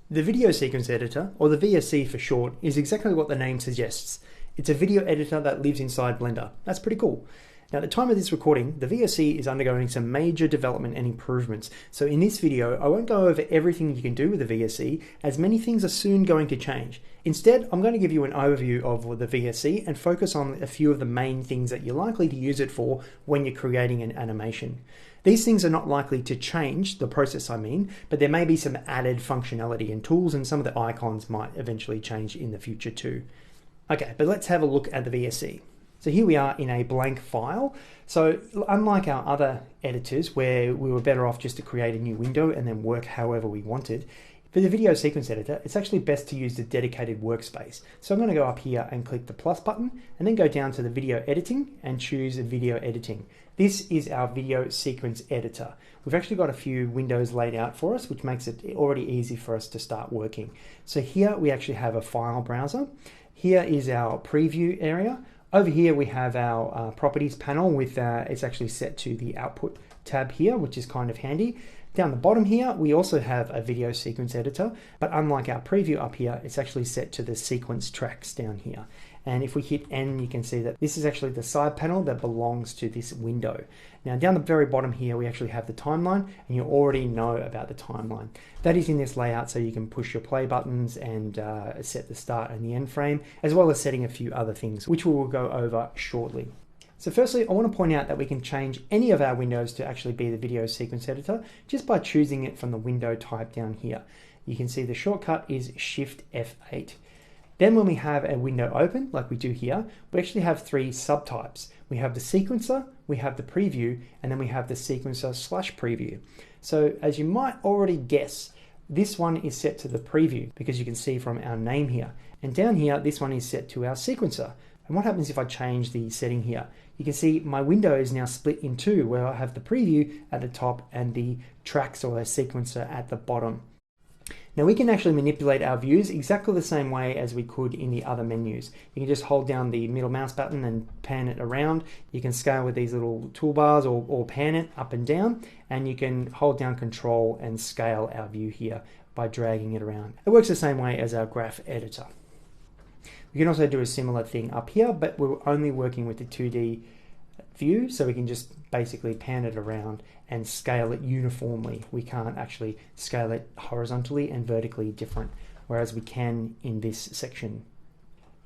The Video Sequence Editor, or the VSE for short, is exactly what the name suggests. It's a video editor that lives inside Blender. That's pretty cool. Now, at the time of this recording, the VSE is undergoing some major development and improvements. So in this video, I won't go over everything you can do with the VSE, as many things are soon going to change. Instead, I'm going to give you an overview of the VSE and focus on a few of the main things that you're likely to use it for when you're creating an animation. These things are not likely to change, the process I mean, but there may be some added functionality and tools, and some of the icons might eventually change in the future too. Okay, but let's have a look at the VSE. So here we are in a blank file. So unlike our other editors where we were better off just to create a new window and then work however we wanted, for the video sequence editor, it's actually best to use the dedicated workspace. So I'm going to go up here and click the plus button and then go down to the video editing and choose video editing. This is our video sequence editor. We've actually got a few windows laid out for us, which makes it already easy for us to start working. So here we actually have a file browser. Here is our preview area. Over here we have our properties panel with it's actually set to the output tab here, which is kind of handy. Down the bottom here, we also have a video sequence editor, but unlike our preview up here, it's actually set to the sequence tracks down here. And if we hit N, you can see that this is actually the side panel that belongs to this window. Now down the very bottom here, we actually have the timeline, and you already know about the timeline. That is in this layout, so you can push your play buttons and set the start and the end frame, as well as setting a few other things, which we will go over shortly. So firstly, I want to point out that we can change any of our windows to actually be the video sequence editor just by choosing it from the window type down here. You can see the shortcut is Shift F8. Then when we have a window open, like we do here, we actually have three subtypes. We have the sequencer, we have the preview, and then we have the sequencer/preview. So as you might already guess, this one is set to the preview because you can see from our name here. And down here, this one is set to our sequencer. And what happens if I change the setting here? You can see my window is now split in two, where I have the preview at the top and the tracks or the sequencer at the bottom. Now we can actually manipulate our views exactly the same way as we could in the other menus. You can just hold down the middle mouse button and pan it around. You can scale with these little toolbars or pan it up and down, and you can hold down Control and scale our view here by dragging it around. It works the same way as our graph editor. We can also do a similar thing up here, but we're only working with the 2D view, so we can just basically pan it around and scale it uniformly. We can't actually scale it horizontally and vertically different, whereas we can in this section.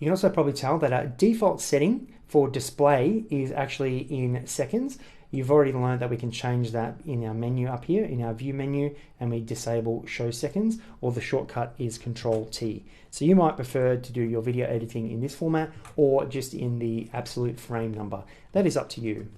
You can also probably tell that our default setting for display is actually in seconds. You've already learned that we can change that in our menu up here, in our view menu, and we disable show seconds, or the shortcut is Control T. So you might prefer to do your video editing in this format or just in the absolute frame number. That is up to you.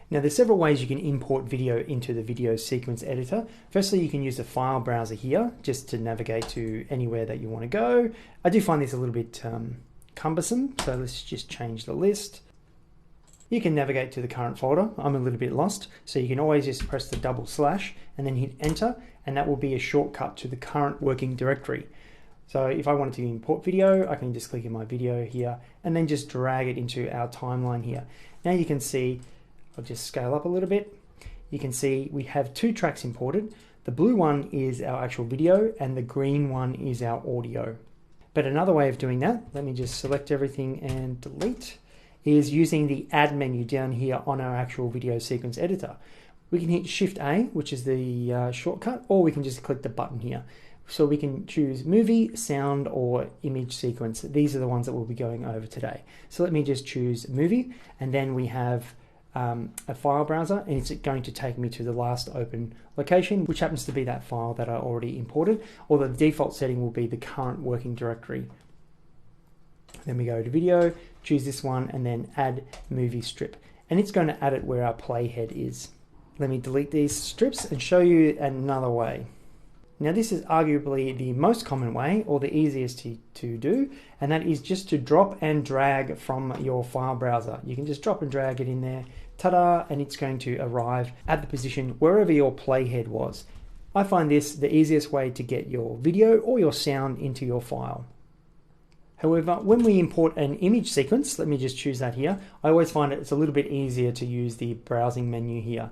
Now there's several ways you can import video into the video sequence editor. Firstly, you can use the file browser here just to navigate to anywhere that you want to go. I do find this a little bit cumbersome, so let's just change the list. You can navigate to the current folder. I'm a little bit lost, so you can always just press the / and then hit enter, and that will be a shortcut to the current working directory. So if I wanted to import video, I can just click in my video here and then just drag it into our timeline here. Now you can see, I'll just scale up a little bit. You can see we have two tracks imported. The blue one is our actual video and the green one is our audio. But another way of doing that, let me just select everything and delete, is using the add menu down here on our actual video sequence editor. We can hit Shift A, which is the shortcut, or we can just click the button here. So we can choose movie, sound, or image sequence. These are the ones that we'll be going over today. So let me just choose movie, and then we have a file browser, and it's going to take me to the last open location, which happens to be that file that I already imported, or the default setting will be the current working directory. Then we go to video, choose this one, and then add movie strip. And it's going to add it where our playhead is. Let me delete these strips and show you another way. Now this is arguably the most common way, or the easiest to do, and that is just to drop and drag from your file browser. You can just drop and drag it in there, ta-da, and it's going to arrive at the position wherever your playhead was. I find this the easiest way to get your video or your sound into your file. However, when we import an image sequence, let me just choose that here, I always find it's a little bit easier to use the browsing menu here.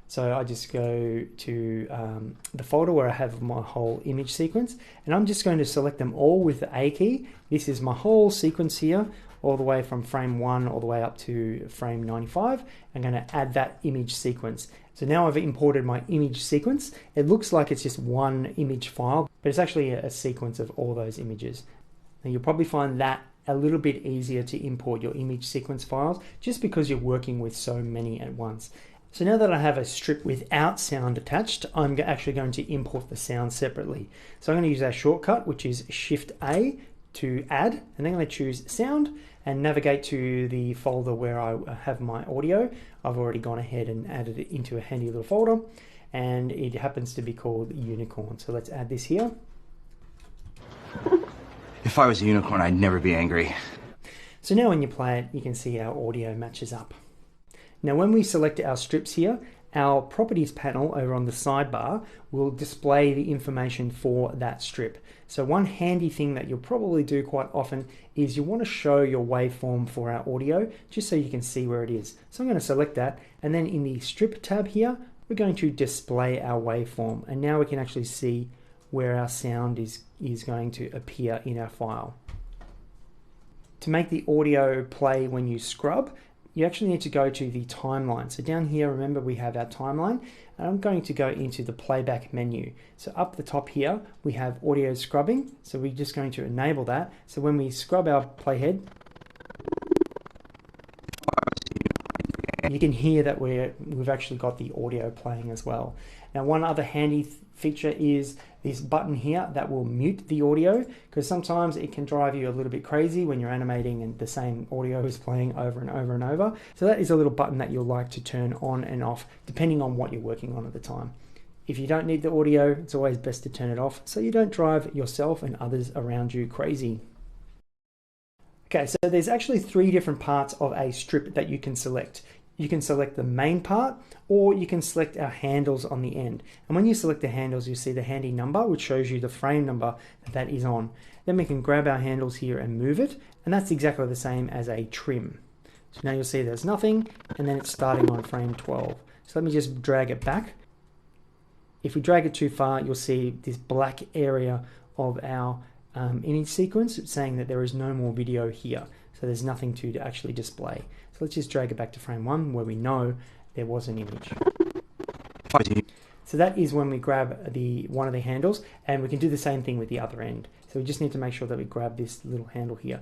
So I just go to the folder where I have my whole image sequence, and I'm just going to select them all with the A key. This is my whole sequence here, all the way from frame 1 all the way up to frame 95. I'm going to add that image sequence. So now I've imported my image sequence. It looks like it's just one image file, but it's actually a sequence of all those images. Now you'll probably find that a little bit easier to import your image sequence files just because you're working with so many at once. So now that I have a strip without sound attached, I'm actually going to import the sound separately. So I'm going to use our shortcut, which is Shift A to add, and then I'm going to choose sound and navigate to the folder where I have my audio. I've already gone ahead and added it into a handy little folder, and it happens to be called Unicorn. So let's add this here. If I was a unicorn, I'd never be angry. So now when you play it, you can see our audio matches up. Now when we select our strips here, our properties panel over on the sidebar will display the information for that strip. So one handy thing that you'll probably do quite often is you want to show your waveform for our audio just so you can see where it is. So I'm going to select that, and then in the strip tab here, we're going to display our waveform, and now we can actually see where our sound is going to appear in our file. To make the audio play when you scrub, you actually need to go to the timeline. So down here, remember we have our timeline, and I'm going to go into the playback menu. So up the top here, we have audio scrubbing. So we're just going to enable that. So when we scrub our playhead, you can hear that we've actually got the audio playing as well. Now one other handy feature is this button here that will mute the audio, because sometimes it can drive you a little bit crazy when you're animating and the same audio is playing over and over and over. So that is a little button that you'll like to turn on and off depending on what you're working on at the time. If you don't need the audio, it's always best to turn it off so you don't drive yourself and others around you crazy. Okay, so there's actually 3 different parts of a strip that you can select. You can select the main part, or you can select our handles on the end. And when you select the handles, you see the handy number, which shows you the frame number that is on. Then we can grab our handles here and move it, and that's exactly the same as a trim. So now you'll see there's nothing, and then it's starting on frame 12. So let me just drag it back. If we drag it too far, you'll see this black area of our image sequence saying that there is no more video here. So there's nothing to actually display. So let's just drag it back to frame 1 where we know there was an image. So that is when we grab one of the handles, and we can do the same thing with the other end. So we just need to make sure that we grab this little handle here.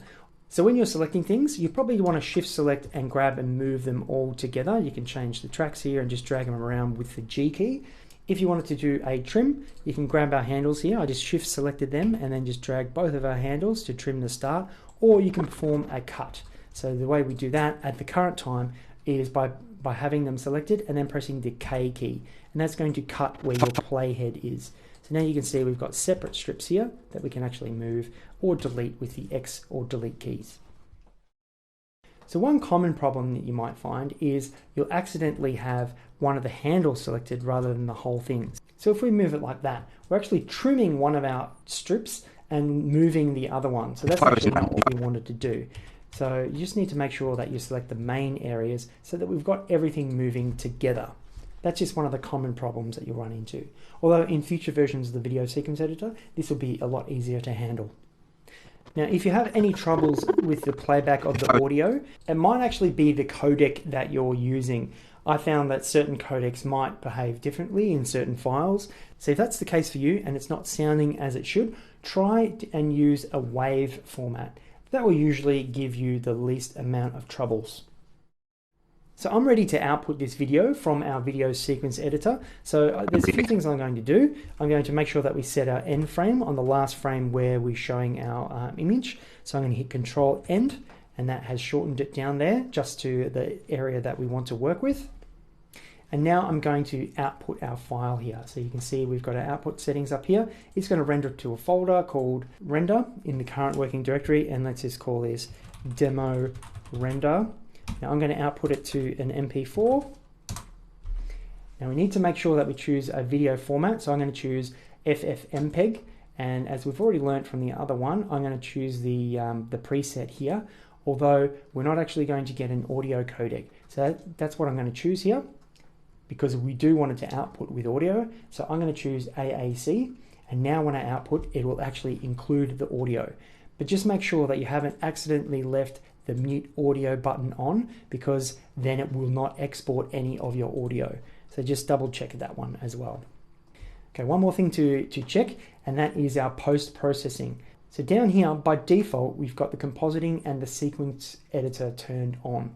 So when you're selecting things, you probably want to shift select and grab and move them all together. You can change the tracks here and just drag them around with the G key. If you wanted to do a trim, you can grab our handles here. I just shift selected them and then just drag both of our handles to trim the start, or you can perform a cut. So the way we do that at the current time is by having them selected and then pressing the K key, and that's going to cut where your playhead is. So now you can see we've got separate strips here that we can actually move or delete with the X or delete keys. So one common problem that you might find is you'll accidentally have one of the handles selected rather than the whole thing. So if we move it like that, we're actually trimming one of our strips and moving the other one. So that's actually not what we wanted to do. So you just need to make sure that you select the main areas so that we've got everything moving together. That's just one of the common problems that you'll run into. Although in future versions of the video sequence editor, this will be a lot easier to handle. Now, if you have any troubles with the playback of the audio, it might actually be the codec that you're using. I found that certain codecs might behave differently in certain files. So if that's the case for you and it's not sounding as it should, try and use a WAV format. That will usually give you the least amount of troubles. So I'm ready to output this video from our video sequence editor. So there's a few things I'm going to do. I'm going to make sure that we set our end frame on the last frame where we're showing our image. So I'm going to hit Control End, and that has shortened it down there just to the area that we want to work with. And now I'm going to output our file here. So you can see we've got our output settings up here. It's going to render to a folder called render in the current working directory, and let's just call this demo render. Now I'm going to output it to an MP4. Now we need to make sure that we choose a video format. So I'm going to choose FFmpeg, and as we've already learned from the other one, I'm going to choose the preset here, although we're not actually going to get an audio codec. So that's what I'm going to choose here. because we do want it to output with audio. So I'm going to choose AAC, and now when I output, it will actually include the audio. But just make sure that you haven't accidentally left the mute audio button on, because then it will not export any of your audio. So just double check that one as well. Okay, one more thing to check, and that is our post-processing. So down here, by default, we've got the compositing and the sequence editor turned on.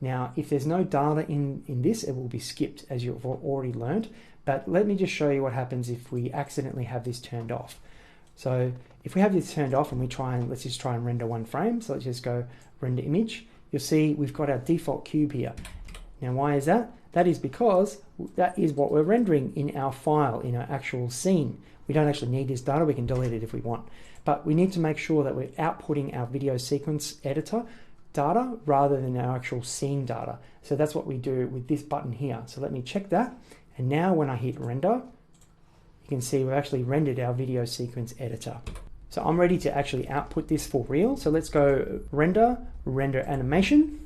Now, if there's no data in this, it will be skipped, as you've already learned. But let me just show you what happens if we accidentally have this turned off. So if we have this turned off and let's just try and render one frame. So let's just go render image. You'll see we've got our default cube here. Now, why is that? That is because that is what we're rendering in our file, in our actual scene. We don't actually need this data. We can delete it if we want. But we need to make sure that we're outputting our video sequence editor data rather than our actual scene data. So that's what we do with this button here. So let me check that. And now when I hit render, you can see we've actually rendered our video sequence editor. So I'm ready to actually output this for real. So let's go render animation.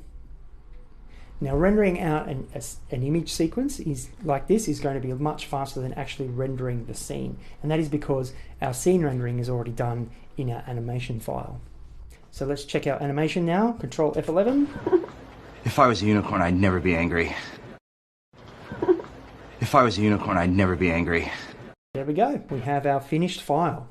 Now rendering out an image sequence is like this is going to be much faster than actually rendering the scene. And that is because our scene rendering is already done in our animation file. So let's check our animation now. Control F11. If I was a unicorn, I'd never be angry. If I was a unicorn, I'd never be angry. There we go. We have our finished file.